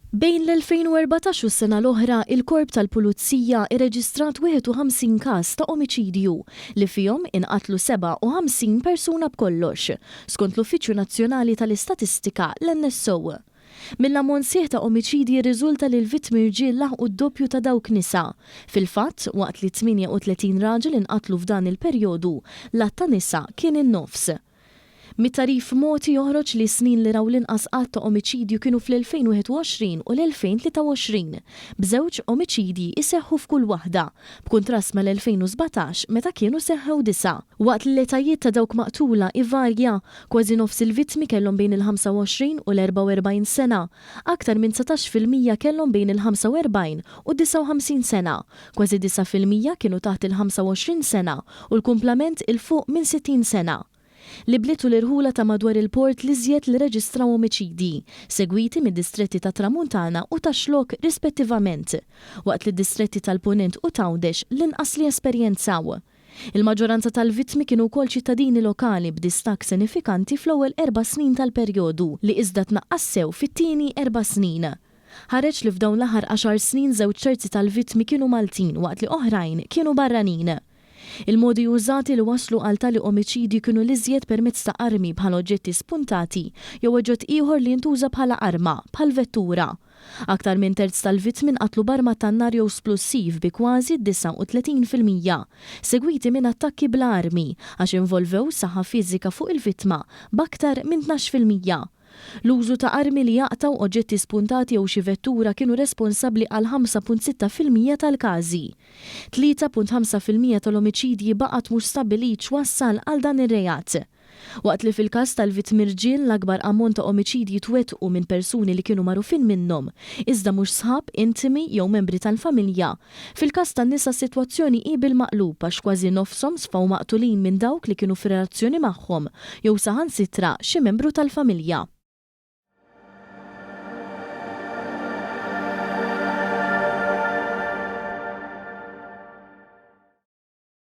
Bejn l-2014 u s-sena l-oħra, il-Korp tal-Pulizija irreġistrat 51 każ ta' omiċidju li fihom inqatlu 57 persuna b'kollox, skont l-Uffiċċju Nazzjonali tal-Istatistika l-NSO. Mill-ammont sieħ ta' omiċidji riżulta li l-vittmi rġiel laħqu d-doppju ta' dawk nisa. Fil-fatt, waqt li 38 raġel inqatlu f'dan il-perjodu, l-att ta' nisa kien in-nofs. Mit-tarif moti joħroġ li snin li raw l-inqas qatt ta' omiċidju kienu fl-2021 u l-2023, b'żewġ omiċidji iseħħu f'kull waħda, b'kuntrast mal-2017 meta kienu seħħew 9. Waqt li l-etajiet ta' dawk maqtula ivarja, kważi nofs il-vittmi kellhom bejn il-25 u l-44 sena, aktar minn 19% kellhom bejn il-45 u 59 sena, kważi 9% kienu taħt il-25 sena u l-kumplament il-fuq minn 60 sena. Li blitu l-irħula ta' madwar il-port li żjed li reġistraw omiċidi, segwiti mid-distretti ta' Tramuntana u ta' Xlok rispettivament, waqt li d-distretti tal-Punent u Tawdex l-inqas li esperjenzaw. Il-maġġoranza tal-vittmi kienu wkoll ċittadini lokali b'distak sinifikanti fl-ewwel 4 snin tal-perjodu li iżda tnaqqassew fit-tieni 4 snin. Ħareġ li f'dawn l-aħħar 10 snin żewġ terzi tal-vittmi kienu Maltin waqt li oħrajn kienu barranin. Il-modi użati li waslu għal tali omiċidi kienu l-iżjed permezz ta' armi bħal oġġetti spuntati jew oġġett ieħor li jintuża bħala arma, bħal vettura. Aktar minn terz tal-vittmi nqatlu b'arma tan-nar jew splussiv bi kważi 39%, segwiti minn attakki bla armi għax involvew saħħa fiżika fuq il-vittma b'aktar minn 12%. L-użu ta' armi li jaqtaw oġġetti spuntati jew xi vettura kienu responsabbli għal 5.6% tal-każi. 3.5% tal-omiċidji baqgħet mhux stabbilit wassal għal dan ir-reat. Waqt li fil-każ tal-vittmi rġiel l-akbar ammont ta' omiċidji twettqu minn persuni li kienu magħrufin minnhom, iżda mhux sħab, intimi jew membri tal-familja. Fil-każ tan-nisa s-sitwazzjoni hi bil-maqlub għax kważi nofshom sfaw maqtulin minn dawk li kienu f'relazzjoni magħhom jew saħansitra xi membru tal-familja.